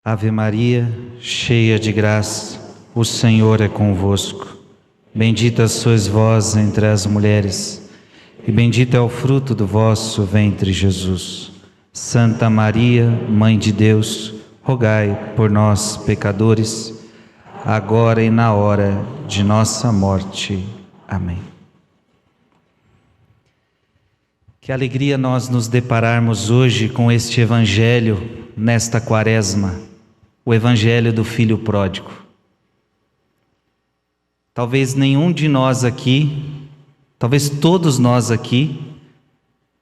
Ave Maria, cheia de graça, o Senhor é convosco. Bendita sois vós entre as mulheres, e bendito é o fruto do vosso ventre, Jesus. Santa Maria, Mãe de Deus, rogai por nós, pecadores, agora e na hora de nossa morte. Amém. Que alegria nós nos depararmos hoje com este Evangelho, nesta Quaresma, o Evangelho do Filho Pródigo. Talvez nenhum de nós aqui, talvez todos nós aqui,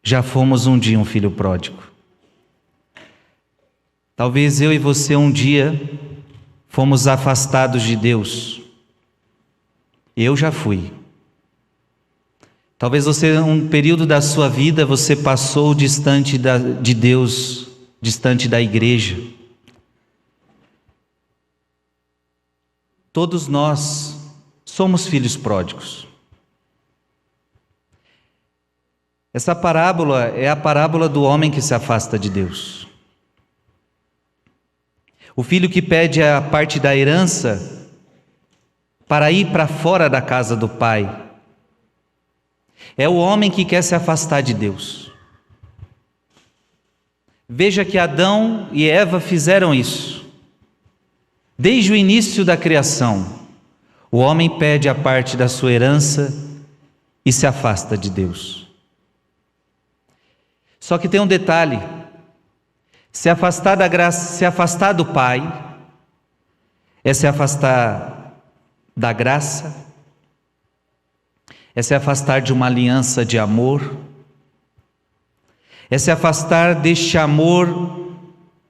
já fomos um dia um filho pródigo. Talvez eu e você um dia fomos afastados de Deus. Eu já fui. Talvez você, um período da sua vida, você passou distante de Deus, distante da igreja. Todos nós somos filhos pródigos. Essa parábola é a parábola do homem que se afasta de Deus. O filho que pede a parte da herança para ir para fora da casa do pai. É o homem que quer se afastar de Deus. Veja que Adão e Eva fizeram isso. Desde o início da criação, o homem pede a parte da sua herança e se afasta de Deus. Só que tem um detalhe: se afastar da graça, se afastar do Pai, é se afastar da graça, é se afastar de uma aliança de amor, é se afastar deste amor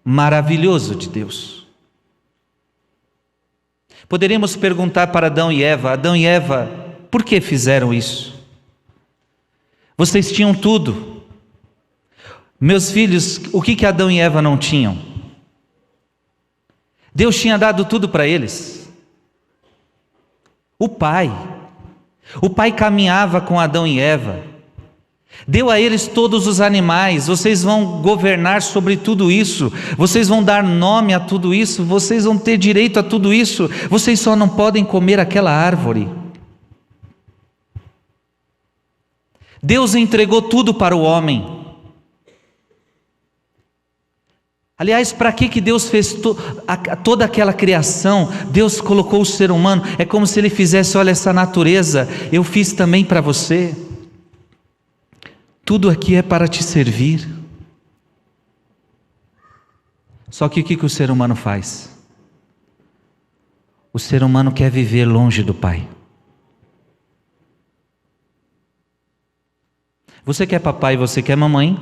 maravilhoso de Deus. Poderíamos perguntar para Adão e Eva: por que fizeram isso? Vocês tinham tudo. Meus filhos, o que Adão e Eva não tinham? Deus tinha dado tudo para eles. O Pai caminhava com Adão e Eva. Deu a eles todos os animais. Vocês vão governar sobre tudo isso. Vocês vão dar nome a tudo isso. Vocês vão ter direito a tudo isso. Vocês só não podem comer aquela árvore. Deus entregou tudo para o homem. Aliás, para que Deus fez toda aquela criação? Deus colocou o ser humano. É como se Ele fizesse: olha, essa natureza eu fiz também para você. Tudo aqui é para te servir. Só que o que o ser humano faz? O ser humano quer viver longe do Pai. Você quer papai, você quer mamãe?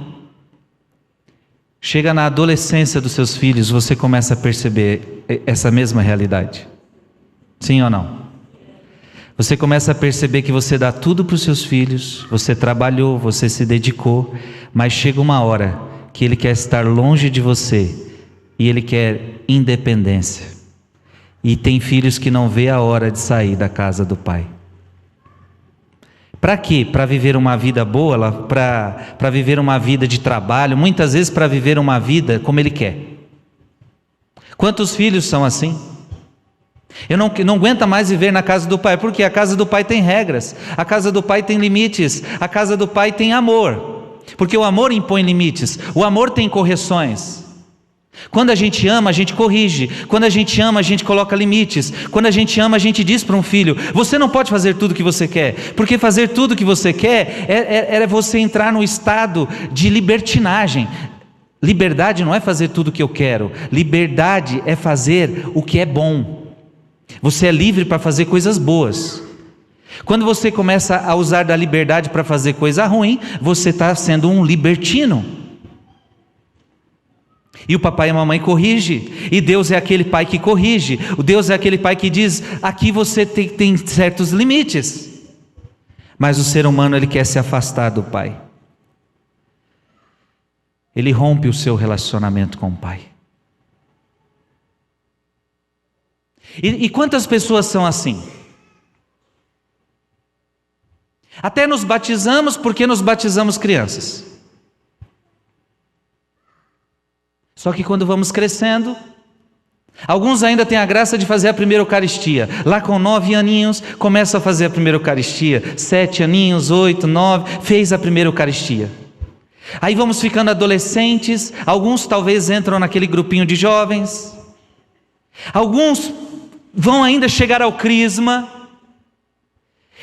Chega na adolescência dos seus filhos, você começa a perceber essa mesma realidade. Sim ou não? Você começa a perceber que você dá tudo para os seus filhos, você trabalhou, você se dedicou, mas chega uma hora que ele quer estar longe de você e ele quer independência. E tem filhos que não vê a hora de sair da casa do pai. Para quê? Para viver uma vida boa, para viver uma vida de trabalho, muitas vezes para viver uma vida como ele quer. Quantos filhos são assim? Eu não aguento mais viver na casa do pai, porque a casa do pai tem regras, a casa do pai tem limites, a casa do pai tem amor, porque o amor impõe limites, o amor tem correções. Quando a gente ama, a gente corrige. Quando a gente ama, a gente coloca limites. Quando a gente ama, a gente diz para um filho: você não pode fazer tudo o que você quer, porque fazer tudo o que você quer é você entrar no estado de libertinagem. Liberdade não é fazer tudo o que eu quero, liberdade é fazer o que é bom. Você é livre para fazer coisas boas. Quando você começa a usar da liberdade para fazer coisa ruim, você está sendo um libertino. E o papai e a mamãe corrigem, e Deus é aquele pai que corrige. O Deus é aquele pai que diz: aqui você tem certos limites. Mas o ser humano, ele quer se afastar do pai. Ele rompe o seu relacionamento com o pai. E quantas pessoas são assim? Até nos batizamos porque nos batizamos crianças. Só que quando vamos crescendo, Alguns ainda têm a graça de fazer a primeira Eucaristia. Lá com 9 aninhos, começa a fazer a primeira Eucaristia. 7 aninhos, 8, 9, fez a primeira Eucaristia. Aí vamos ficando adolescentes, alguns talvez entram naquele grupinho de jovens. Alguns vão ainda chegar ao crisma.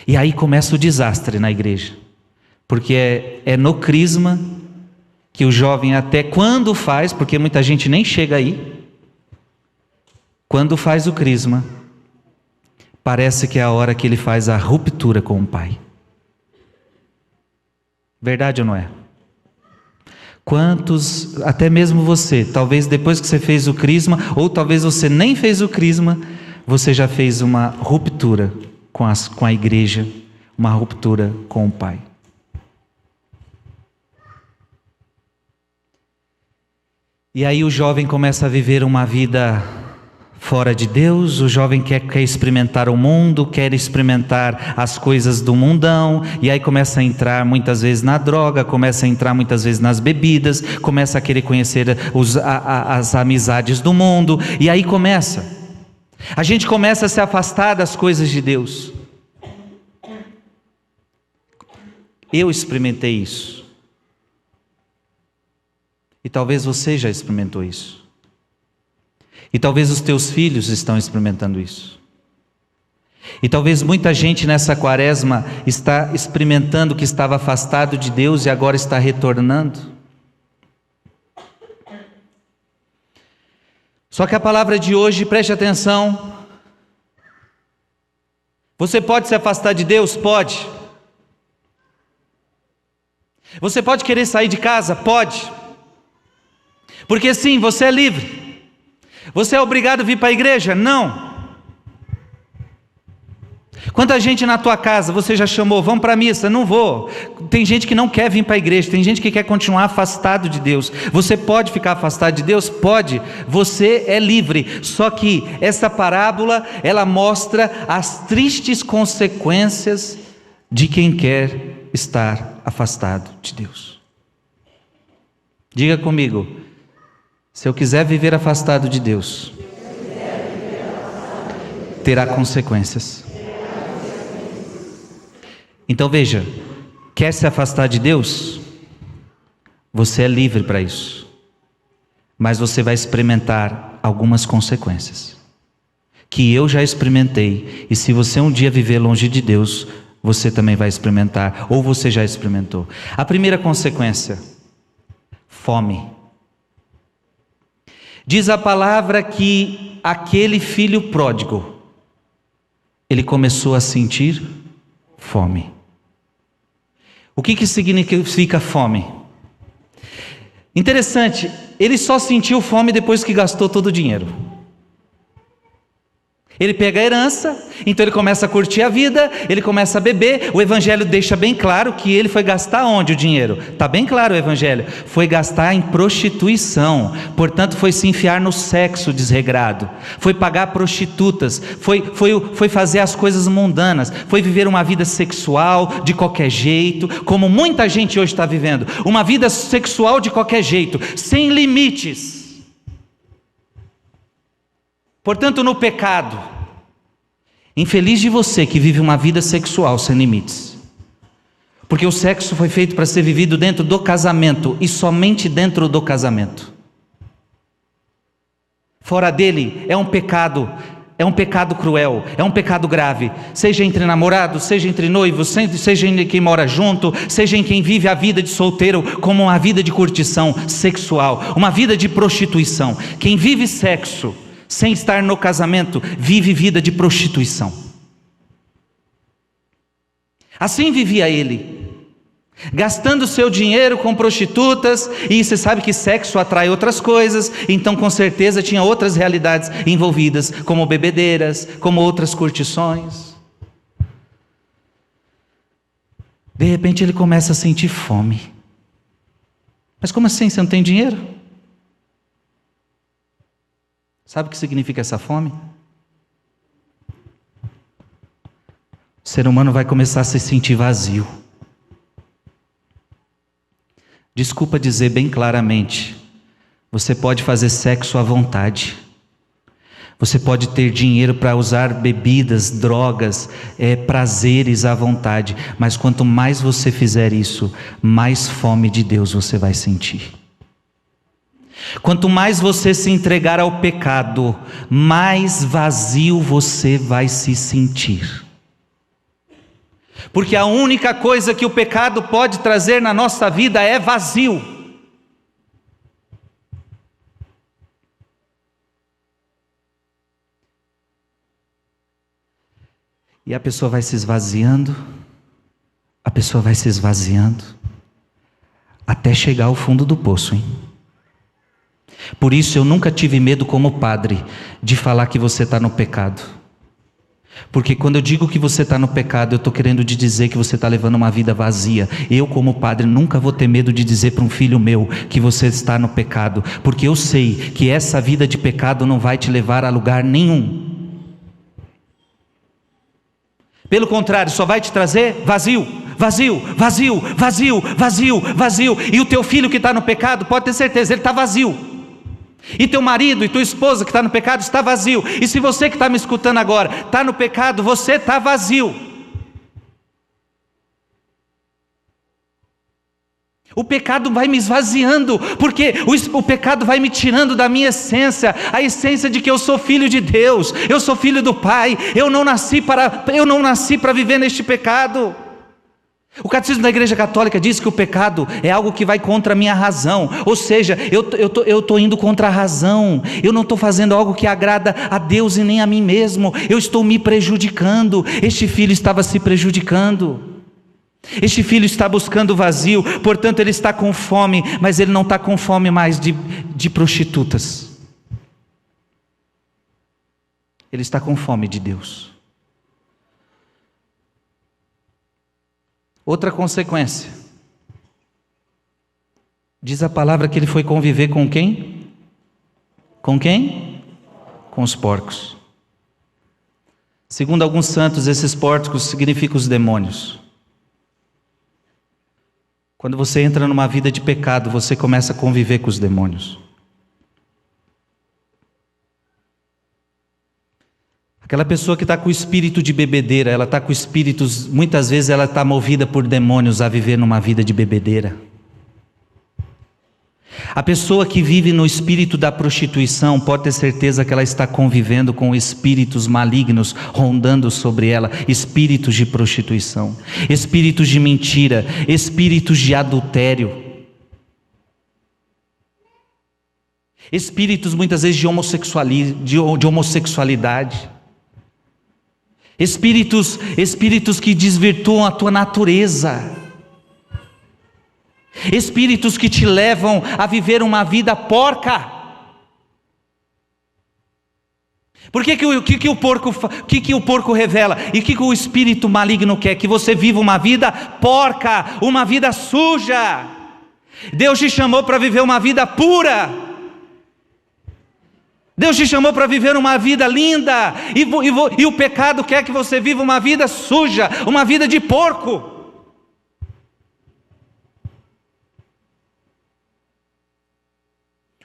E aí começa o desastre na igreja. Porque é no crisma que o jovem até quando faz, porque muita gente nem chega aí, quando faz o crisma, parece que é a hora que ele faz a ruptura com o pai. Verdade ou não é? Quantos, até mesmo você, talvez depois que você fez o crisma, ou talvez você nem fez o crisma, você já fez uma ruptura com a igreja, uma ruptura com o pai. E aí o jovem começa a viver uma vida fora de Deus, o jovem quer experimentar o mundo, quer experimentar as coisas do mundão, e aí começa a entrar muitas vezes na droga, começa a entrar muitas vezes nas bebidas, começa a querer conhecer as amizades do mundo, e aí a gente começa a se afastar das coisas de Deus. Eu experimentei isso, e talvez você já experimentou isso. E talvez os teus filhos estão experimentando isso. E talvez muita gente nessa quaresma está experimentando que estava afastado de Deus e agora está retornando. Só que a palavra de hoje, preste atenção. Você pode se afastar de Deus? Pode. Você pode querer sair de casa? Pode. Porque sim, você é livre. Você é obrigado a vir para a igreja? Não. Quanta gente na tua casa você já chamou, vamos para a missa? Não vou. Tem gente que não quer vir para a igreja, tem gente que quer continuar afastado de Deus. Você pode ficar afastado de Deus? Pode. Você é livre. Só que essa parábola, ela mostra as tristes consequências de quem quer estar afastado de Deus. Diga comigo. Se eu quiser viver afastado de Deus, terá consequências. Então veja, quer se afastar de Deus? Você é livre para isso. Mas você vai experimentar algumas consequências, que eu já experimentei, e se você um dia viver longe de Deus, você também vai experimentar, ou você já experimentou. A primeira consequência, fome. Diz a palavra que aquele filho pródigo, ele começou a sentir fome. O que significa fome? Interessante, ele só sentiu fome depois que gastou todo o dinheiro. Ele pega a herança, então ele começa a curtir a vida, ele começa a beber. O evangelho deixa bem claro que ele foi gastar onde o dinheiro? Está bem claro o evangelho. Foi gastar em prostituição, portanto foi se enfiar no sexo desregrado, foi pagar prostitutas, foi fazer as coisas mundanas, foi viver uma vida sexual de qualquer jeito, como muita gente hoje está vivendo, uma vida sexual de qualquer jeito, sem limites. Portanto, no pecado, infeliz de você que vive uma vida sexual sem limites, porque o sexo foi feito para ser vivido dentro do casamento e somente dentro do casamento. Fora dele é um pecado cruel, é um pecado grave, seja entre namorados, seja entre noivos, seja em quem mora junto, seja em quem vive a vida de solteiro como uma vida de curtição sexual, uma vida de prostituição. Quem vive sexo sem estar no casamento, vive vida de prostituição. Assim vivia ele, gastando seu dinheiro com prostitutas, e você sabe que sexo atrai outras coisas, então com certeza tinha outras realidades envolvidas, como bebedeiras, como outras curtições. De repente ele começa a sentir fome. Mas como assim, você não tem dinheiro? Sabe o que significa essa fome? O ser humano vai começar a se sentir vazio. Desculpa dizer bem claramente, você pode fazer sexo à vontade, Você pode ter dinheiro para usar bebidas, drogas, prazeres à vontade, mas quanto mais você fizer isso, mais fome de Deus você vai sentir. Quanto mais você se entregar ao pecado, mais vazio você vai se sentir. Porque a única coisa que o pecado pode trazer na nossa vida é vazio. E a pessoa vai se esvaziando, até chegar ao fundo do poço, hein? Por isso eu nunca tive medo como padre de falar que você está no pecado. Porque quando eu digo que você está no pecado, eu estou querendo te dizer que você está levando uma vida vazia. Eu como padre nunca vou ter medo de dizer para um filho meu que você está no pecado. Porque eu sei que essa vida de pecado não vai te levar a lugar nenhum. Pelo contrário, só vai te trazer vazio. E o teu filho que está no pecado, pode ter certeza, ele está vazio. E teu marido e tua esposa que está no pecado está vazio. E se você que está me escutando agora está no pecado, você está vazio. O pecado vai me esvaziando, porque o pecado vai me tirando da minha essência, a essência de que eu sou filho de Deus, eu sou filho do Pai, eu não nasci para viver neste pecado. O catecismo da Igreja Católica diz que o pecado é algo que vai contra a minha razão, ou seja, eu estou indo contra a razão, eu não estou fazendo algo que agrada a Deus e nem a mim mesmo, eu estou me prejudicando. Este filho estava se prejudicando, este filho está buscando vazio, portanto ele está com fome, mas ele não está com fome mais de prostitutas, ele está com fome de Deus. Outra consequência, diz a palavra que ele foi conviver com quem? Com quem? Com os porcos. Segundo alguns santos, esses porcos significam os demônios. Quando você entra numa vida de pecado, você começa a conviver com os demônios. Aquela pessoa que está com o espírito de bebedeira, ela está com espíritos, muitas vezes ela está movida por demônios a viver numa vida de bebedeira. A pessoa que vive no espírito da prostituição, pode ter certeza que ela está convivendo com espíritos malignos rondando sobre ela, espíritos de prostituição, espíritos de mentira, espíritos de adultério, espíritos muitas vezes de homossexualidade. Espíritos que desvirtuam a tua natureza, espíritos que te levam a viver uma vida porca. Por que o porco revela? E o que o espírito maligno quer? Que você viva uma vida porca, uma vida suja. Deus te chamou para viver uma vida pura. Deus te chamou para viver uma vida linda, e o pecado quer que você viva uma vida suja, uma vida de porco.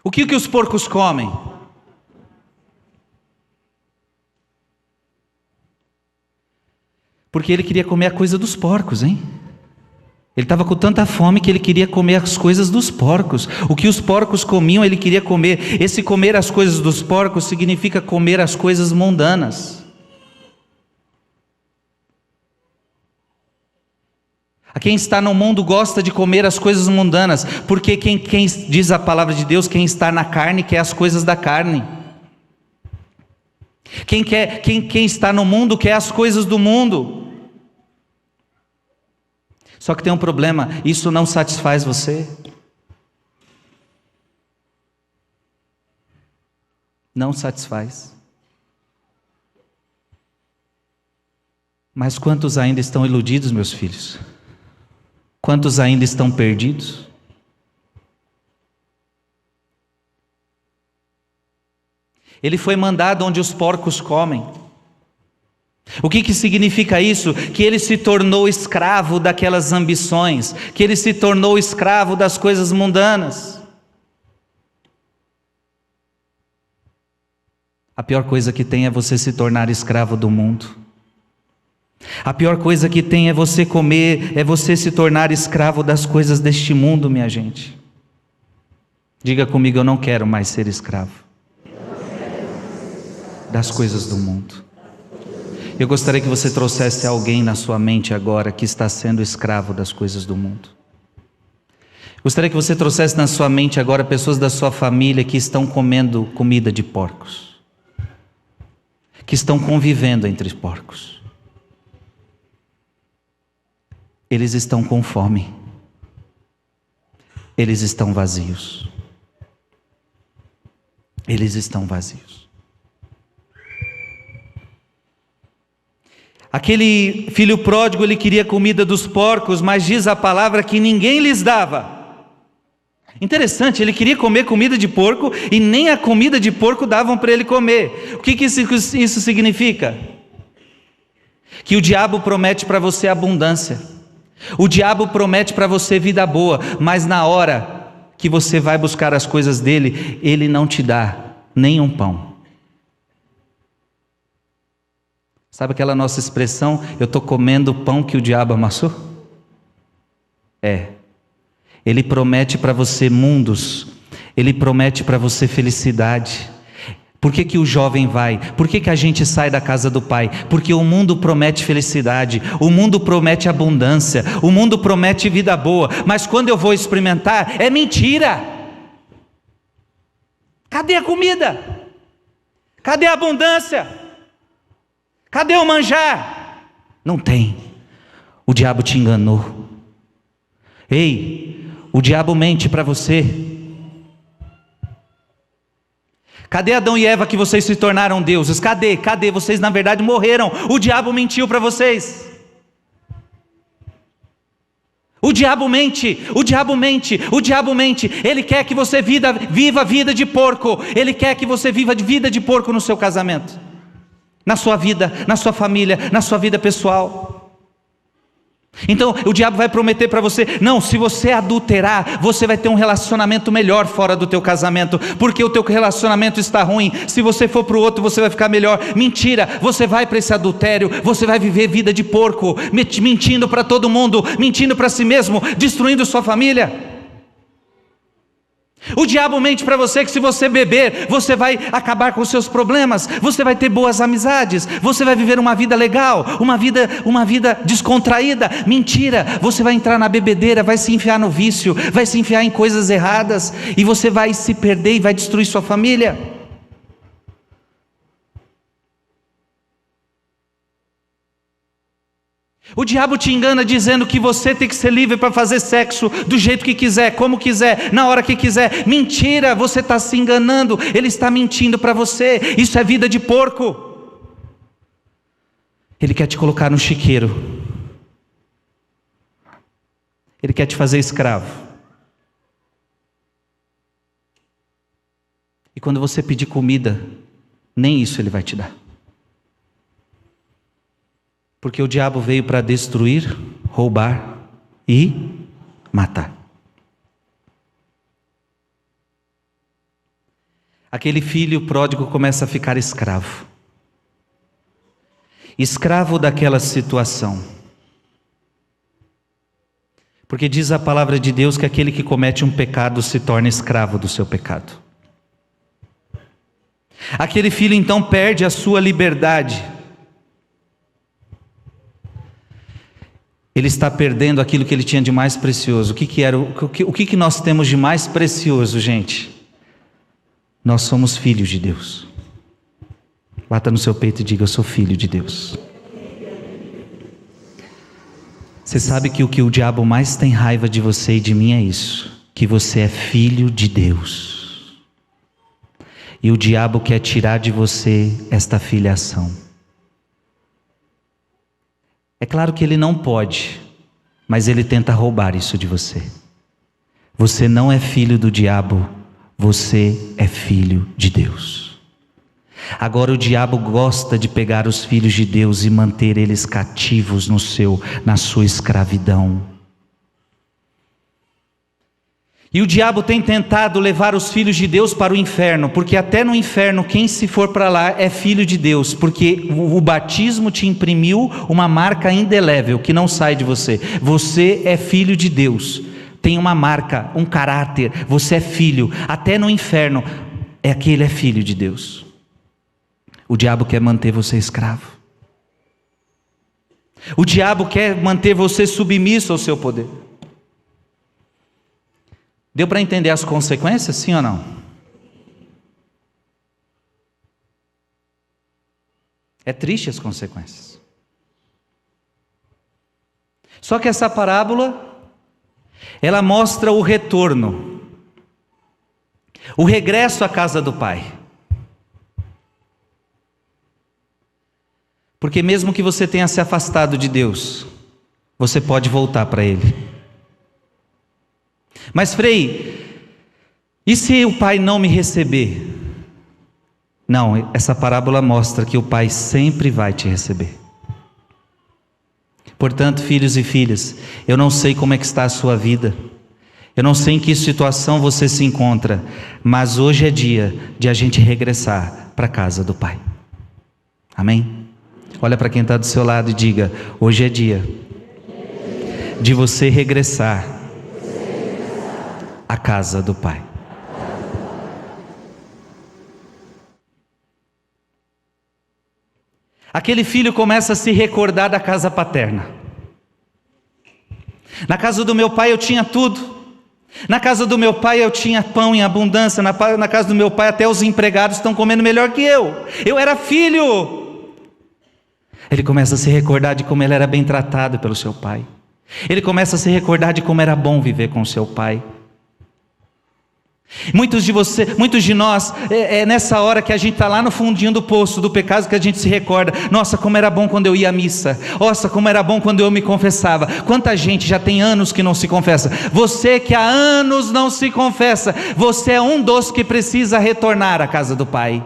O que os porcos comem? Porque ele queria comer a coisa dos porcos, hein? Ele estava com tanta fome que ele queria comer as coisas dos porcos. O que os porcos comiam, ele queria comer. Esse comer as coisas dos porcos significa comer as coisas mundanas. A quem está no mundo gosta de comer as coisas mundanas, porque quem diz a palavra de Deus, quem está na carne quer as coisas da carne. Quem está no mundo quer as coisas do mundo. Só que tem um problema, isso não satisfaz você. Não satisfaz. Mas quantos ainda estão iludidos, meus filhos? Quantos ainda estão perdidos? Ele foi mandado onde os porcos comem. O que significa isso? Que ele se tornou escravo daquelas ambições, que ele se tornou escravo das coisas mundanas. A pior coisa que tem é você se tornar escravo do mundo. A pior coisa que tem é você comer, é você se tornar escravo das coisas deste mundo, minha gente. Diga comigo, eu não quero mais ser escravo das coisas do mundo. Eu gostaria que você trouxesse alguém na sua mente agora que está sendo escravo das coisas do mundo. Gostaria que você trouxesse na sua mente agora pessoas da sua família que estão comendo comida de porcos, que estão convivendo entre porcos. Eles estão com fome. Eles estão vazios. Eles estão vazios. Aquele filho pródigo, ele queria comida dos porcos, mas diz a palavra que ninguém lhes dava. Interessante, ele queria comer comida de porco e nem a comida de porco davam para ele comer. O que isso significa? Que o diabo promete para você abundância. O diabo promete para você vida boa, mas na hora que você vai buscar as coisas dele, ele não te dá nem um pão. Sabe aquela nossa expressão, eu estou comendo o pão que o diabo amassou? Ele promete para você mundos, ele promete para você felicidade. Por que o jovem vai? Por que a gente sai da casa do pai? Porque o mundo promete felicidade, o mundo promete abundância, o mundo promete vida boa, mas quando eu vou experimentar, é mentira. Cadê a comida? Cadê a abundância? Cadê o manjar? Não tem. O diabo te enganou. Ei, o diabo mente para você. Cadê Adão e Eva que vocês se tornaram deuses? Cadê? Vocês na verdade morreram. O diabo mentiu para vocês. O diabo mente. Ele quer que você viva a vida de porco. Ele quer que você viva de vida de porco no seu casamento, na sua vida, na sua família, na sua vida pessoal. Então o diabo vai prometer para você, não, se você adulterar, você vai ter um relacionamento melhor fora do teu casamento, porque o teu relacionamento está ruim. Se você for para o outro, você vai ficar melhor. Mentira, você vai para esse adultério, você vai viver vida de porco, mentindo para todo mundo, mentindo para si mesmo, destruindo sua família. O diabo mente para você que se você beber, você vai acabar com os seus problemas, você vai ter boas amizades, você vai viver uma vida legal, uma vida descontraída. Mentira, você vai entrar na bebedeira, vai se enfiar no vício, vai se enfiar em coisas erradas, e você vai se perder e vai destruir sua família. O diabo te engana dizendo que você tem que ser livre para fazer sexo do jeito que quiser, como quiser, na hora que quiser. Mentira, você está se enganando, ele está mentindo para você. Isso é vida de porco. Ele quer te colocar no chiqueiro. Ele quer te fazer escravo. E quando você pedir comida, nem isso ele vai te dar. Porque o diabo veio para destruir, roubar e matar. Aquele filho pródigo começa a ficar escravo. Escravo daquela situação. Porque diz a palavra de Deus que aquele que comete um pecado se torna escravo do seu pecado. Aquele filho então perde a sua liberdade. Ele está perdendo aquilo que ele tinha de mais precioso. O que nós temos de mais precioso, gente? Nós somos filhos de Deus. Bata no seu peito e diga, eu sou filho de Deus. Você sabe que o que o diabo mais tem raiva de você e de mim é isso, que você é filho de Deus. E o diabo quer tirar de você esta filiação. É claro que ele não pode, mas ele tenta roubar isso de você. Você não é filho do diabo, você é filho de Deus. Agora o diabo gosta de pegar os filhos de Deus e manter eles cativos na sua escravidão. E o diabo tem tentado levar os filhos de Deus para o inferno, porque até no inferno, quem se for para lá é filho de Deus, porque o batismo te imprimiu uma marca indelével que não sai de você. Você é filho de Deus, tem uma marca, um caráter, você é filho. Até no inferno, aquele é filho de Deus. O diabo quer manter você escravo. O diabo quer manter você submisso ao seu poder. Deu para entender as consequências, sim ou não? É triste as consequências. Só que essa parábola, ela mostra o retorno, o regresso à casa do Pai. Porque mesmo que você tenha se afastado de Deus, você pode voltar para Ele. Mas Frei, e se o Pai não me receber? Não, essa parábola mostra que o Pai sempre vai te receber. Portanto, filhos e filhas, eu não sei como é que está a sua vida, eu não sei em que situação você se encontra, mas hoje é dia de a gente regressar para a casa do Pai. Amém? Olha para quem está do seu lado e diga: hoje é dia de você regressar à casa do Pai. Aquele filho começa a se recordar da casa paterna. Na casa do meu pai eu tinha tudo. Na casa do meu pai eu tinha pão em abundância. Na casa do meu pai até os empregados estão comendo melhor que eu. Eu era filho. Ele começa a se recordar de como ele era bem tratado pelo seu pai. Ele começa a se recordar de como era bom viver com o seu pai. Muitos de nós, é nessa hora que a gente está lá no fundinho do poço do pecado que a gente se recorda: nossa, como era bom quando eu ia à missa, nossa, como era bom quando eu me confessava. Quanta gente já tem anos que não se confessa. Você que há anos não se confessa, você é um dos que precisa retornar à casa do Pai.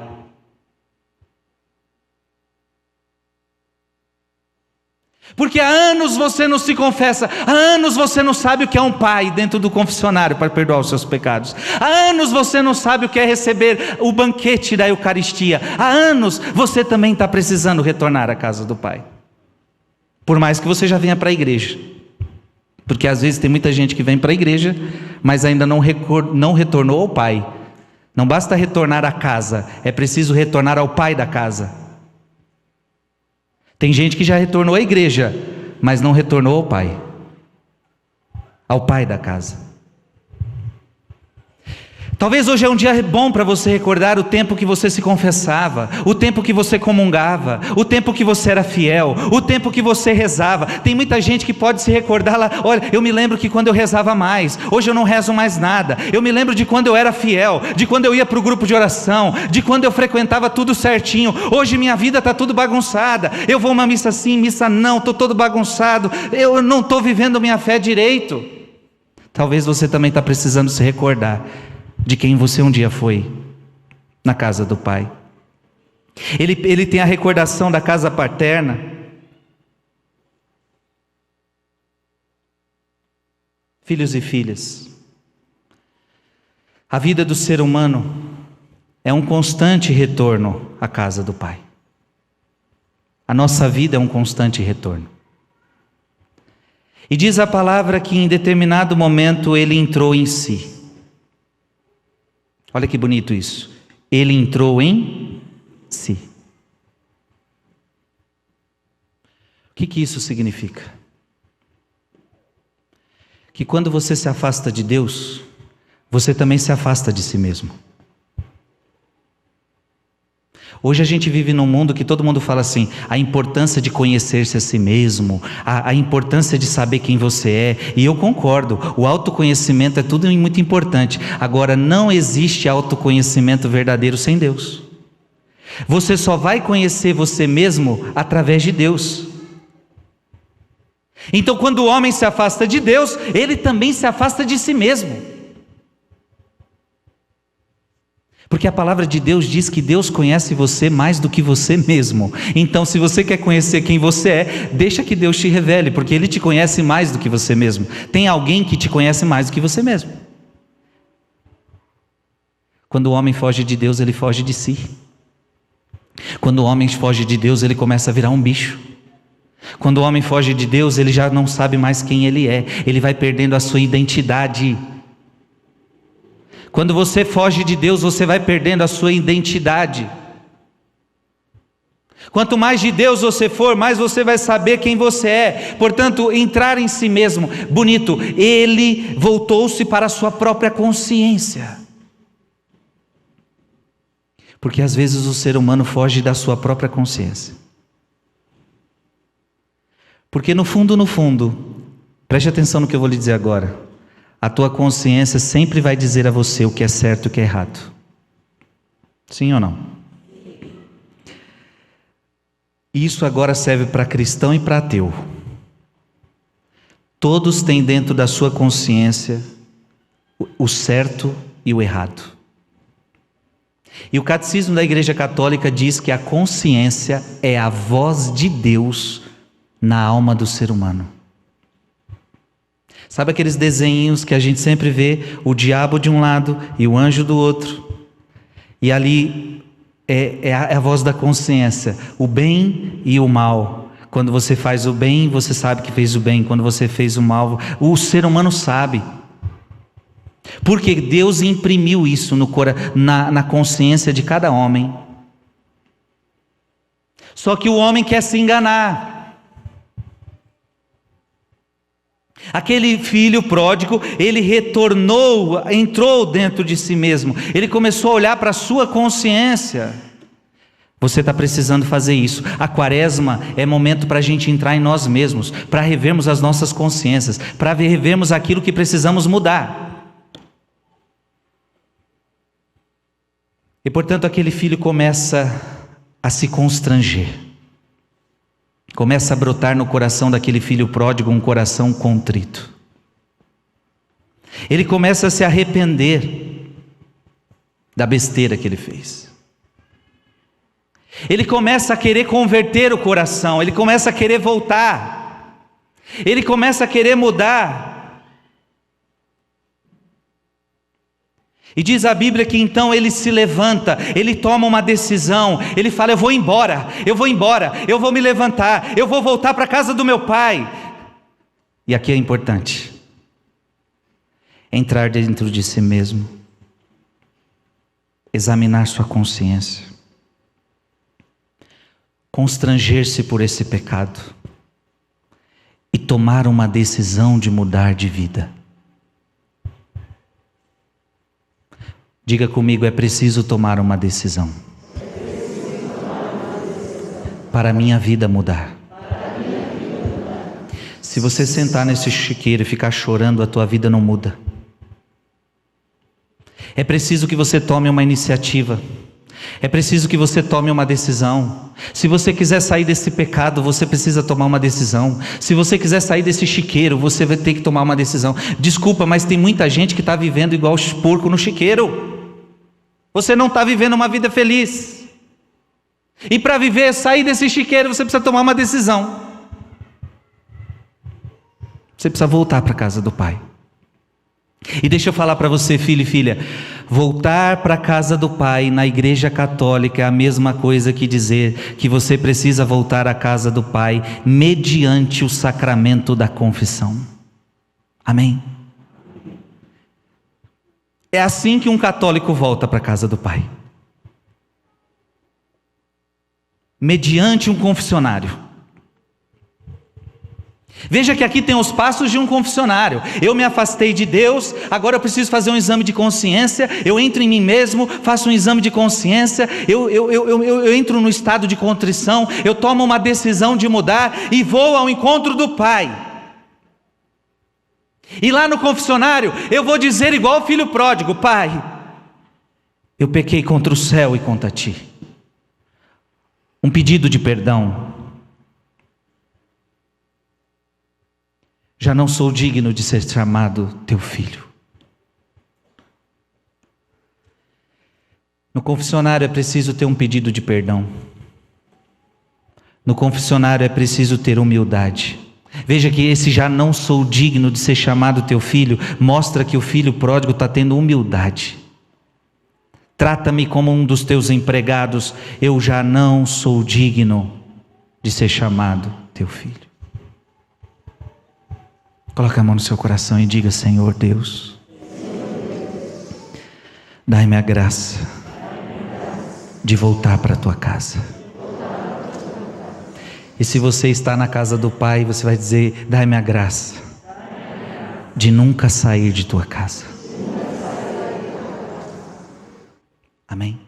Porque há anos você não se confessa, há anos você não sabe o que é um pai dentro do confessionário para perdoar os seus pecados, há anos você não sabe o que é receber o banquete da Eucaristia, há anos você também está precisando retornar à casa do Pai. Por mais que você já venha para a igreja, porque às vezes tem muita gente que vem para a igreja, mas ainda não retornou ao Pai. Não basta retornar à casa, é preciso retornar ao Pai da casa. Tem gente que já retornou à igreja, mas não retornou ao Pai, ao Pai da casa. Talvez hoje é um dia bom para você recordar o tempo que você se confessava, o tempo que você comungava, o tempo que você era fiel, o tempo que você rezava. Tem muita gente que pode se recordar lá: olha, eu me lembro que quando eu rezava mais, hoje eu não rezo mais nada. Eu me lembro de quando eu era fiel, de quando eu ia para o grupo de oração, de quando eu frequentava tudo certinho. Hoje minha vida está tudo bagunçada, eu vou uma missa sim, missa não, estou todo bagunçado, eu não estou vivendo minha fé direito. Talvez você também está precisando se recordar de quem você um dia foi na casa do Pai. Ele tem a recordação da casa paterna. Filhos e filhas, a vida do ser humano é um constante retorno à casa do Pai. A nossa vida é um constante retorno. E diz a palavra que em determinado momento ele entrou em si. Olha que bonito isso. Ele entrou em si. O que isso significa? Que quando você se afasta de Deus, você também se afasta de si mesmo. Hoje a gente vive num mundo que todo mundo fala assim: a importância de conhecer-se a si mesmo, a importância de saber quem você é. E eu concordo, o autoconhecimento é tudo muito importante. Agora, não existe autoconhecimento verdadeiro sem Deus. Você só vai conhecer você mesmo através de Deus. Então, quando o homem se afasta de Deus, ele também se afasta de si mesmo. Porque a palavra de Deus diz que Deus conhece você mais do que você mesmo. Então, se você quer conhecer quem você é, deixa que Deus te revele, porque Ele te conhece mais do que você mesmo. Tem alguém que te conhece mais do que você mesmo. Quando o homem foge de Deus, ele foge de si. Quando o homem foge de Deus, ele começa a virar um bicho. Quando o homem foge de Deus, ele já não sabe mais quem ele é. Ele vai perdendo a sua identidade. Quando você foge de Deus, você vai perdendo a sua identidade. Quanto mais de Deus você for, mais você vai saber quem você é. Portanto, entrar em si mesmo, bonito, ele voltou-se para a sua própria consciência. Porque às vezes o ser humano foge da sua própria consciência. Porque no fundo, preste atenção no que eu vou lhe dizer agora. A tua consciência sempre vai dizer a você o que é certo e o que é errado. Sim ou não? Isso agora serve para cristão e para ateu. Todos têm dentro da sua consciência o certo e o errado. E o catecismo da Igreja Católica diz que a consciência é a voz de Deus na alma do ser humano. Sabe aqueles desenhos que a gente sempre vê, o diabo de um lado e o anjo do outro? E ali é a voz da consciência, o bem e o mal. Quando você faz o bem, você sabe que fez o bem. Quando você fez o mal, o ser humano sabe. Porque Deus imprimiu isso na consciência de cada homem. Só que o homem quer se enganar. Aquele filho pródigo, ele retornou, entrou dentro de si mesmo. Ele começou a olhar para a sua consciência. Você está precisando fazer isso. A quaresma é momento para a gente entrar em nós mesmos, para revermos as nossas consciências, para revermos aquilo que precisamos mudar. E portanto aquele filho começa a se constranger. Começa a brotar no coração daquele filho pródigo um coração contrito. Ele começa a se arrepender da besteira que ele fez. Ele começa a querer converter o coração, ele começa a querer voltar, ele começa a querer mudar. E diz a Bíblia que então ele se levanta, ele toma uma decisão, ele fala: eu vou embora, eu vou me levantar, eu vou voltar para a casa do meu pai. E aqui é importante, entrar dentro de si mesmo, examinar sua consciência, constranger-se por esse pecado e tomar uma decisão de mudar de vida. Diga comigo: é preciso tomar uma decisão para a minha vida mudar. Se você sentar nesse chiqueiro e ficar chorando, a tua vida não muda. É preciso que você tome uma iniciativa. É preciso que você tome uma decisão. Se você quiser sair desse pecado, você precisa tomar uma decisão. Se você quiser sair desse chiqueiro, você vai ter que tomar uma decisão. Desculpa, mas tem muita gente que está vivendo igual os porcos no chiqueiro. Você não está vivendo uma vida feliz. E para viver, sair desse chiqueiro, você precisa tomar uma decisão. Você precisa voltar para a casa do Pai. E deixa eu falar para você, filho e filha, voltar para a casa do Pai na Igreja Católica é a mesma coisa que dizer que você precisa voltar à casa do Pai mediante o sacramento da confissão. Amém? É assim que um católico volta para a casa do Pai. Mediante um confessionário. Veja que aqui tem os passos de um confessionário. Eu me afastei de Deus, agora eu preciso fazer um exame de consciência. Eu entro em mim mesmo, faço um exame de consciência. Eu entro no estado de contrição. Eu tomo uma decisão de mudar e vou ao encontro do Pai. E lá no confessionário eu vou dizer igual o filho pródigo: Pai, eu pequei contra o céu e contra ti. Um pedido de perdão. Já não sou digno de ser chamado teu filho. No confessionário é preciso ter um pedido de perdão. No confessionário é preciso ter humildade. Veja que esse já não sou digno de ser chamado teu filho mostra que o filho pródigo está tendo humildade. Trata-me como um dos teus empregados, eu já não sou digno de ser chamado teu filho. Coloque a mão no seu coração e diga: Senhor Deus, dai-me a graça de voltar para a tua casa. E se você está na casa do Pai, você vai dizer: dai-me a graça de nunca sair de tua casa. Amém?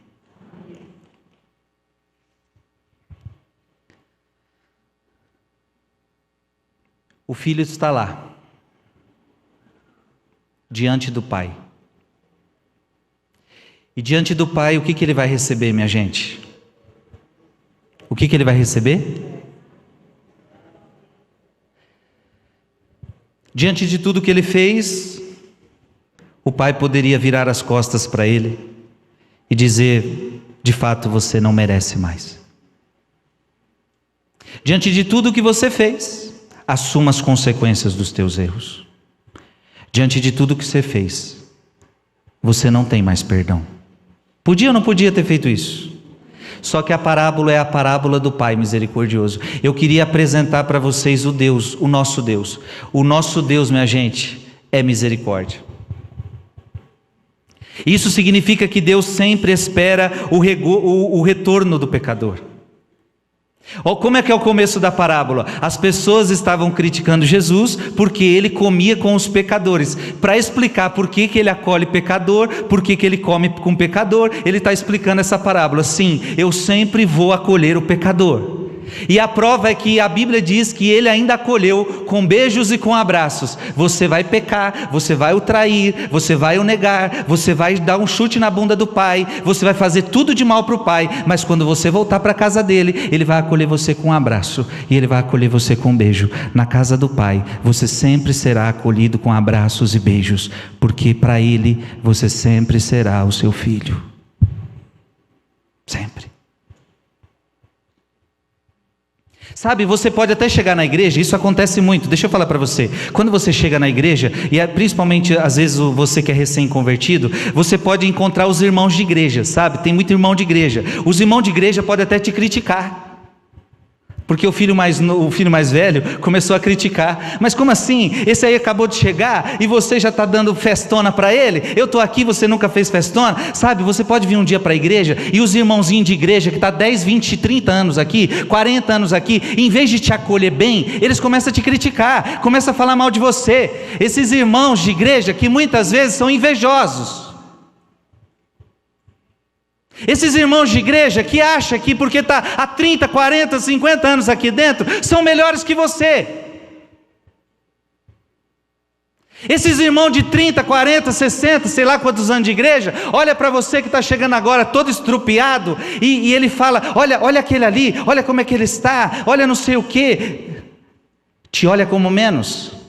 O filho está lá, diante do Pai. E diante do Pai, o que ele vai receber, minha gente? O que ele vai receber? Diante de tudo que ele fez, o Pai poderia virar as costas para ele e dizer: de fato você não merece mais. Diante de tudo que você fez, assuma as consequências dos teus erros. Diante de tudo que você fez, você não tem mais perdão. Podia ou não podia ter feito isso? Só que a parábola é a parábola do Pai misericordioso. Eu queria apresentar para vocês o Deus, o nosso Deus. O nosso Deus, minha gente, é misericórdia. Isso significa que Deus sempre espera o retorno do pecador. Como é que é o começo da parábola? As pessoas estavam criticando Jesus porque ele comia com os pecadores. Para explicar por que ele acolhe pecador, por que ele come com pecador, ele está explicando essa parábola. Sim, eu sempre vou acolher o pecador. E a prova é que a Bíblia diz que ele ainda acolheu com beijos e com abraços. Você vai pecar, você vai o trair, você vai o negar, você vai dar um chute na bunda do pai, você vai fazer tudo de mal para o pai, mas quando você voltar para a casa dele, ele vai acolher você com um abraço e ele vai acolher você com um beijo. Na casa do pai, você sempre será acolhido com abraços e beijos, porque para ele você sempre será o seu filho. Sempre. Sabe, você pode até chegar na igreja, isso acontece muito, deixa eu falar para você, quando você chega na igreja, e principalmente às vezes você que é recém-convertido, você pode encontrar os irmãos de igreja, sabe, tem muito irmão de igreja, os irmãos de igreja podem até te criticar, porque o filho mais velho começou a criticar, mas como assim, esse aí acabou de chegar, e você já está dando festona para ele, eu estou aqui, você nunca fez festona, sabe, você pode vir um dia para a igreja, e os irmãozinhos de igreja, que está 10, 20, 30 anos aqui, 40 anos aqui, em vez de te acolher bem, eles começam a te criticar, começam a falar mal de você, esses irmãos de igreja, que muitas vezes são invejosos, esses irmãos de igreja que acham que porque está há 30, 40, 50 anos aqui dentro, são melhores que você. Esses irmãos de 30, 40, 60, sei lá quantos anos de igreja, olha para você que está chegando agora todo estrupiado, e ele fala, olha aquele ali, olha como é que ele está, olha não sei o que, te olha como menos.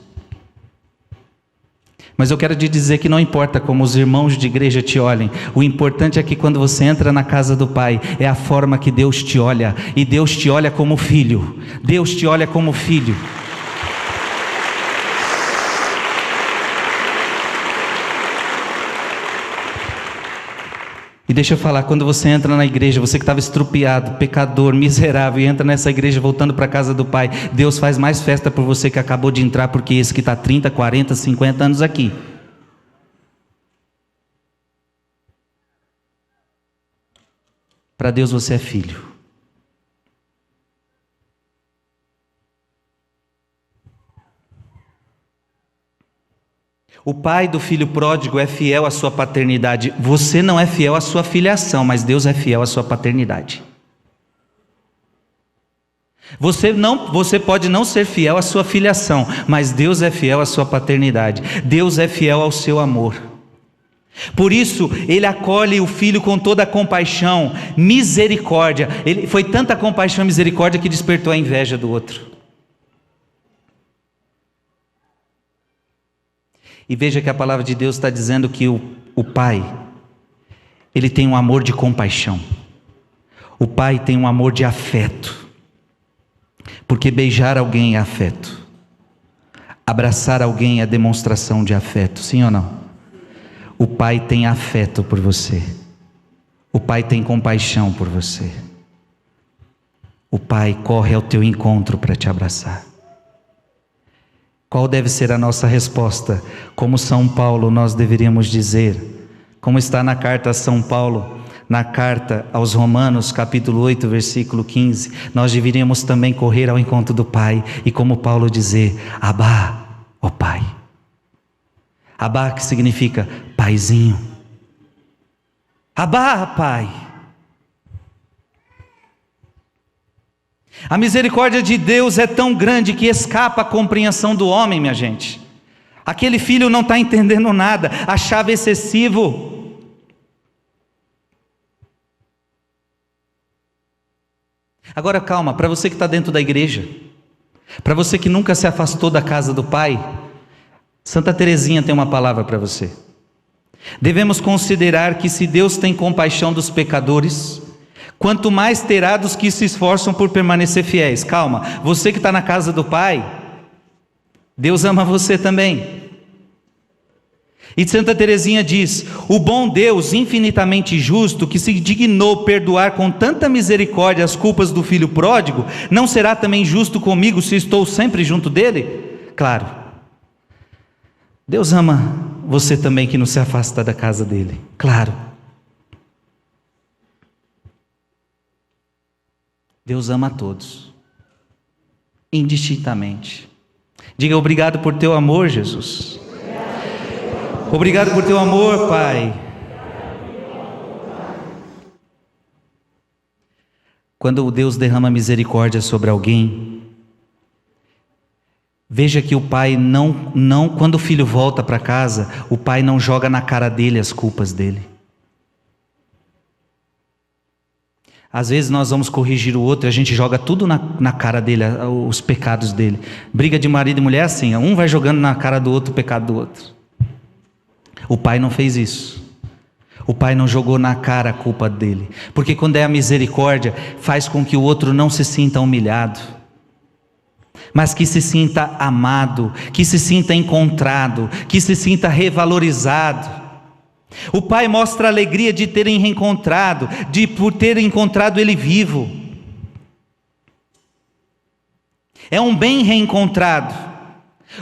Mas eu quero te dizer que não importa como os irmãos de igreja te olhem, o importante é que quando você entra na casa do Pai, é a forma que Deus te olha, e Deus te olha como filho, Deus te olha como filho. E deixa eu falar, quando você entra na igreja, você que estava estrupiado, pecador, miserável, e entra nessa igreja voltando para a casa do Pai, Deus faz mais festa por você que acabou de entrar, porque esse que está 30, 40, 50 anos aqui. Para Deus você é filho. O pai do filho pródigo é fiel à sua paternidade. Você não é fiel à sua filiação, mas Deus é fiel à sua paternidade. Você pode não ser fiel à sua filiação, mas Deus é fiel à sua paternidade. Deus é fiel ao seu amor. Por isso, Ele acolhe o filho com toda a compaixão, misericórdia. Foi tanta compaixão e misericórdia que despertou a inveja do outro. E veja que a palavra de Deus está dizendo que o Pai, Ele tem um amor de compaixão. O Pai tem um amor de afeto. Porque beijar alguém é afeto. Abraçar alguém é demonstração de afeto, sim ou não? O Pai tem afeto por você. O Pai tem compaixão por você. O Pai corre ao teu encontro para te abraçar. Qual deve ser a nossa resposta? Como São Paulo nós deveríamos dizer, como está na carta a São Paulo, na carta aos Romanos, capítulo 8, versículo 15, nós deveríamos também correr ao encontro do Pai, e como Paulo dizer, Abá, ó Pai. Abá, que significa Paizinho. Abá, Pai. A misericórdia de Deus é tão grande que escapa a compreensão do homem, minha gente. Aquele filho não está entendendo nada, achava excessivo. Agora calma, para você que está dentro da igreja, para você que nunca se afastou da casa do Pai, Santa Teresinha tem uma palavra para você. Devemos considerar que se Deus tem compaixão dos pecadores, quanto mais terá dos que se esforçam por permanecer fiéis. Calma, você que está na casa do Pai, Deus ama você também. E Santa Teresinha diz, o bom Deus infinitamente justo, que se dignou perdoar com tanta misericórdia as culpas do filho pródigo, não será também justo comigo se estou sempre junto dele? Claro, Deus ama você também que não se afasta da casa dele, claro. Deus ama a todos, indistintamente. Diga obrigado por teu amor, Jesus. Obrigado por teu amor, Pai. Quando Deus derrama misericórdia sobre alguém, veja que o pai quando o filho volta para casa, o pai não joga na cara dele as culpas dele. Às vezes nós vamos corrigir o outro e a gente joga tudo na cara dele, os pecados dele. Briga de marido e mulher é assim, um vai jogando na cara do outro o pecado do outro. O pai não fez isso. O pai não jogou na cara a culpa dele. Porque quando é a misericórdia, faz com que o outro não se sinta humilhado, mas que se sinta amado, que se sinta encontrado, que se sinta revalorizado. O pai mostra a alegria de terem reencontrado, por terem encontrado ele vivo. É um bem reencontrado.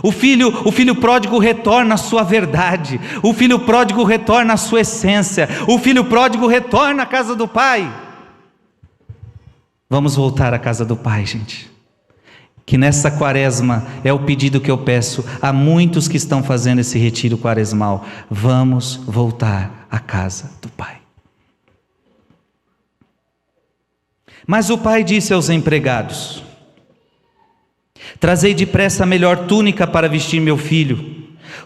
O filho pródigo retorna à sua verdade. O filho pródigo retorna à sua essência. O filho pródigo retorna à casa do pai. Vamos voltar à casa do pai, gente. Que nessa quaresma é o pedido que eu peço a muitos que estão fazendo esse retiro quaresmal. Vamos voltar à casa do Pai. Mas o pai disse aos empregados: trazei depressa a melhor túnica para vestir meu filho.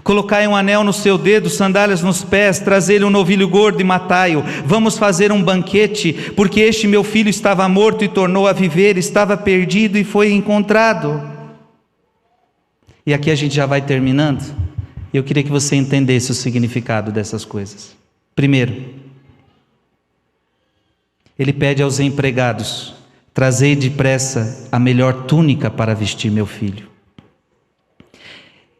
Colocai um anel no seu dedo, sandálias nos pés, trazei-lhe um novilho gordo e matai-o. Vamos fazer um banquete, porque este meu filho estava morto e tornou a viver, estava perdido e foi encontrado. E aqui a gente já vai terminando. Eu queria que você entendesse o significado dessas coisas. Primeiro, ele pede aos empregados: trazei depressa a melhor túnica para vestir meu filho.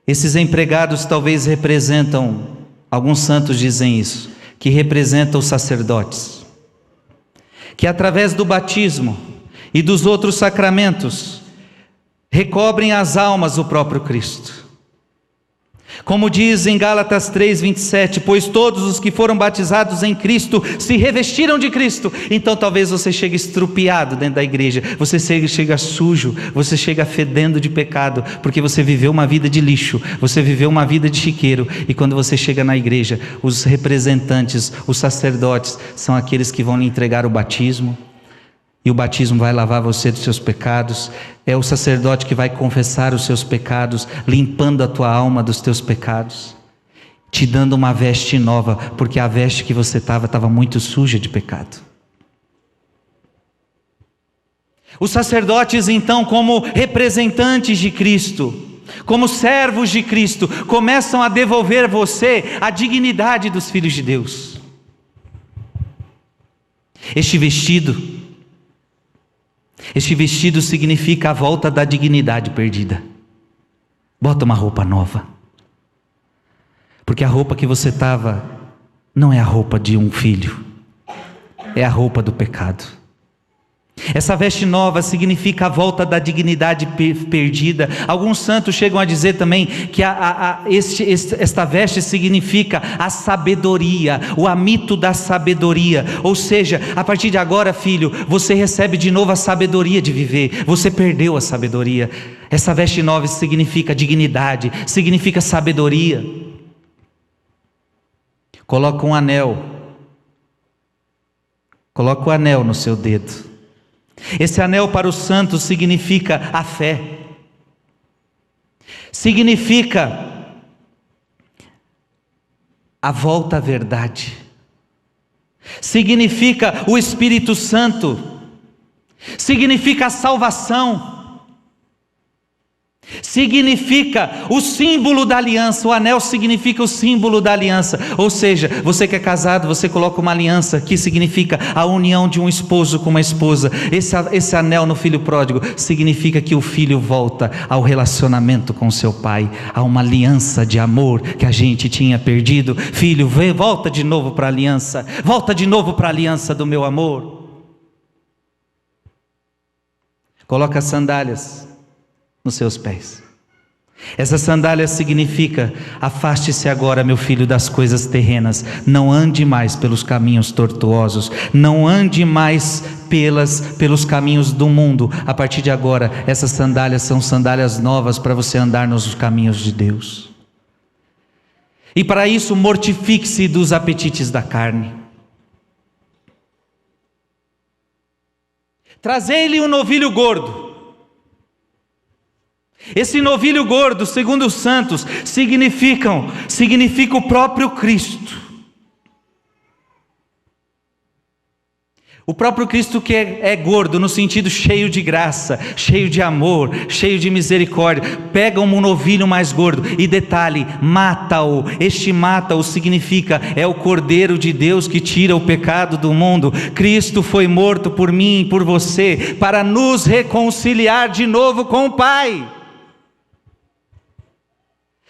Esses empregados talvez representam, alguns santos dizem isso, que representam os sacerdotes, que através do batismo e dos outros sacramentos recobrem as almas do próprio Cristo. Como diz em Gálatas 3:27, pois todos os que foram batizados em Cristo se revestiram de Cristo. Então talvez você chegue estrupiado dentro da igreja, você chega sujo, você chega fedendo de pecado, porque você viveu uma vida de lixo, você viveu uma vida de chiqueiro, e quando você chega na igreja, os representantes, os sacerdotes, são aqueles que vão lhe entregar o batismo, e o batismo vai lavar você dos seus pecados. É o sacerdote que vai confessar os seus pecados, limpando a tua alma dos teus pecados, te dando uma veste nova, porque a veste que você estava muito suja de pecado. Os sacerdotes então, como representantes de Cristo, como servos de Cristo, começam a devolver a você a dignidade dos filhos de Deus. Este vestido significa a volta da dignidade perdida. Bota uma roupa nova, porque a roupa que você estava não é a roupa de um filho, é a roupa do pecado. Essa veste nova significa a volta da dignidade perdida. Alguns santos chegam a dizer também que esta veste significa a sabedoria, o amito da sabedoria. Ou seja, a partir de agora, filho, você recebe de novo a sabedoria de viver. Você perdeu a sabedoria. Essa veste nova significa dignidade, significa sabedoria. Coloca um anel. Coloca o anel no seu dedo. Esse anel para os santos significa a fé, significa a volta à verdade, significa o Espírito Santo, significa a salvação, significa o símbolo da aliança. O anel significa o símbolo da aliança. Ou seja, você que é casado, você coloca uma aliança que significa a união de um esposo com uma esposa. Esse anel no filho pródigo significa que o filho volta ao relacionamento com seu pai, a uma aliança de amor que a gente tinha perdido. Filho, volta de novo para a aliança, volta de novo para a aliança do meu amor. Coloca as sandálias nos seus pés. Essa sandália significa: afaste-se agora, meu filho, das coisas terrenas. Não ande mais pelos caminhos tortuosos. Não ande mais pelos caminhos do mundo. A partir de agora, essas sandálias são sandálias novas para você andar nos caminhos de Deus. E para isso, mortifique-se dos apetites da carne. Trazei-lhe um novilho gordo. Esse novilho gordo, segundo os santos, significa o próprio Cristo. O próprio Cristo que é gordo no sentido cheio de graça, cheio de amor, cheio de misericórdia. Pega um novilho mais gordo e detalhe, mata-o. Este mata-o significa é o Cordeiro de Deus que tira o pecado do mundo. Cristo foi morto por mim e por você para nos reconciliar de novo com o Pai.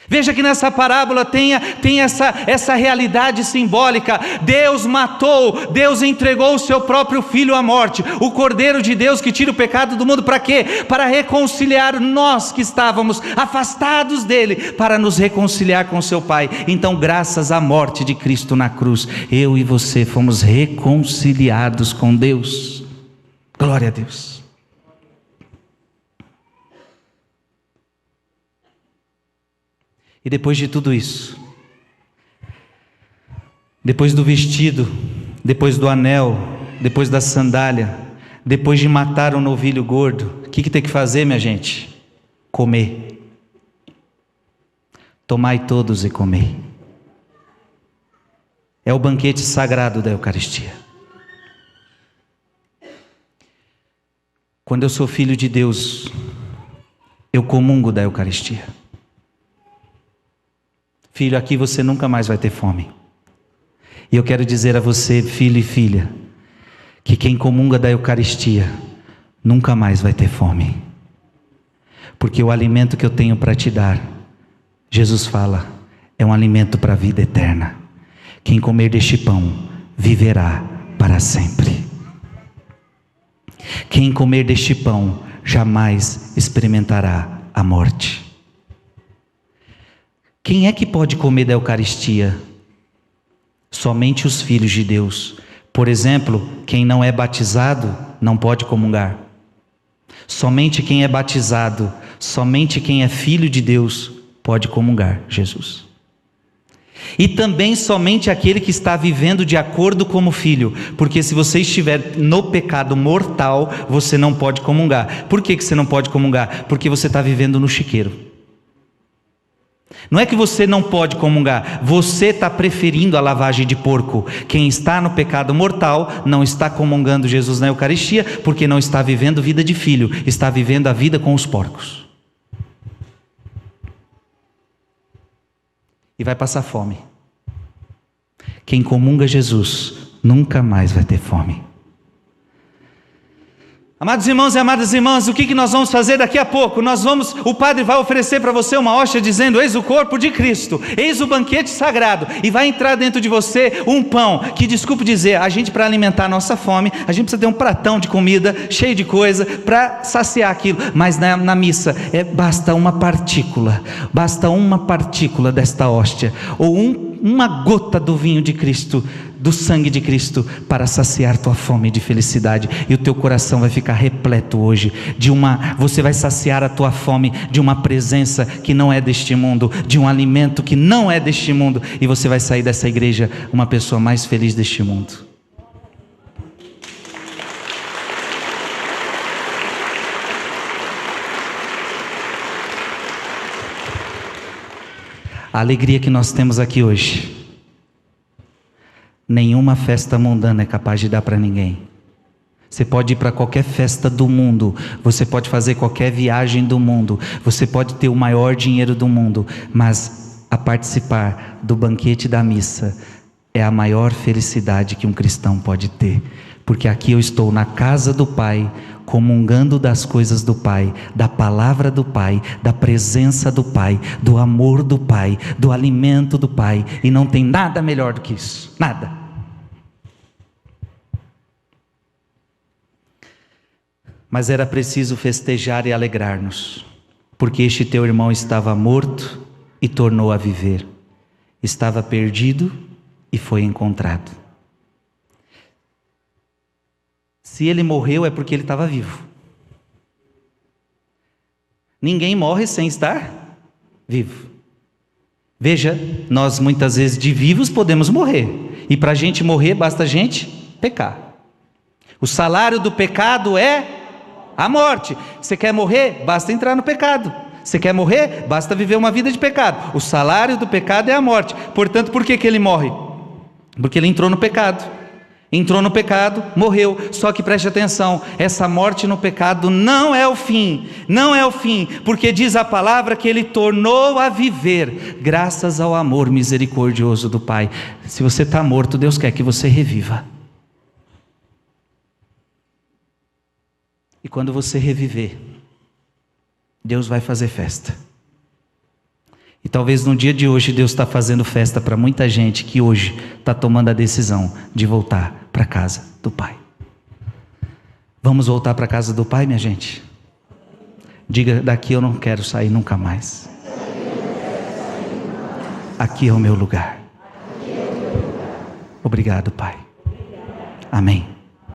Veja que nessa parábola tem essa realidade simbólica. Deus matou, Deus entregou o seu próprio Filho à morte, o Cordeiro de Deus que tira o pecado do mundo. Para quê? Para reconciliar nós que estávamos afastados dele, para nos reconciliar com seu Pai. Então, graças à morte de Cristo na cruz, eu e você fomos reconciliados com Deus. Glória a Deus. E depois de tudo isso, depois do vestido, depois do anel, depois da sandália, depois de matar o novilho gordo, o que tem que fazer, minha gente? Comer. Tomai todos e comei. É o banquete sagrado da Eucaristia. Quando eu sou filho de Deus, eu comungo da Eucaristia. Filho, aqui você nunca mais vai ter fome. E eu quero dizer a você, filho e filha, que quem comunga da Eucaristia nunca mais vai ter fome. Porque o alimento que eu tenho para te dar, Jesus fala, é um alimento para a vida eterna. Quem comer deste pão viverá para sempre. Quem comer deste pão jamais experimentará a morte. Quem é que pode comer da Eucaristia? Somente os filhos de Deus. Por exemplo, quem não é batizado não pode comungar. Somente quem é batizado, somente quem é filho de Deus pode comungar Jesus. E também somente aquele que está vivendo de acordo como filho, porque se você estiver no pecado mortal, você não pode comungar. Por que você não pode comungar? Porque você está vivendo no chiqueiro. Não é que você não pode comungar, você está preferindo a lavagem de porco. Quem está no pecado mortal não está comungando Jesus na Eucaristia, porque não está vivendo vida de filho, está vivendo a vida com os porcos. E vai passar fome. Quem comunga Jesus nunca mais vai ter fome. Amados irmãos e amadas irmãs, o que nós vamos fazer daqui a pouco? O padre vai oferecer para você uma hóstia dizendo: eis o corpo de Cristo, eis o banquete sagrado, e vai entrar dentro de você um pão, que, desculpe dizer, a gente, para alimentar a nossa fome, a gente precisa ter um pratão de comida, cheio de coisa, para saciar aquilo, mas na missa, basta uma partícula desta hóstia, ou uma gota do vinho de Cristo, do sangue de Cristo, para saciar tua fome de felicidade, e o teu coração vai ficar repleto hoje, você vai saciar a tua fome de uma presença que não é deste mundo, de um alimento que não é deste mundo, e você vai sair dessa igreja uma pessoa mais feliz deste mundo. A alegria que nós temos aqui hoje, nenhuma festa mundana é capaz de dar para ninguém. Você pode ir para qualquer festa do mundo, você pode fazer qualquer viagem do mundo, você pode ter o maior dinheiro do mundo, mas a participar do banquete da missa é a maior felicidade que um cristão pode ter, porque aqui eu estou na casa do Pai, comungando das coisas do Pai, da palavra do Pai, da presença do Pai, do amor do Pai, do alimento do Pai, e não tem nada melhor do que isso, nada. Mas era preciso festejar e alegrar-nos, porque este teu irmão estava morto e tornou a viver, estava perdido e foi encontrado. Se ele morreu é porque ele estava vivo. Ninguém morre sem estar vivo. Veja, nós muitas vezes de vivos podemos morrer, e para a gente morrer basta a gente pecar. O salário do pecado é a morte. Você quer morrer? Basta entrar no pecado. Você quer morrer? Basta viver uma vida de pecado. O salário do pecado é a morte. Portanto, por que ele morre? Porque ele entrou no pecado. Entrou no pecado, morreu. Só que preste atenção, essa morte no pecado não é o fim, porque diz a palavra que ele tornou a viver, graças ao amor misericordioso do Pai. Se você está morto, Deus quer que você reviva. E quando você reviver, Deus vai fazer festa. E talvez no dia de hoje Deus está fazendo festa para muita gente que hoje está tomando a decisão de voltar para a casa do Pai. Vamos voltar para a casa do Pai, minha gente? Diga: daqui eu não quero sair nunca mais. Aqui é o meu lugar. Obrigado, Pai. Amém.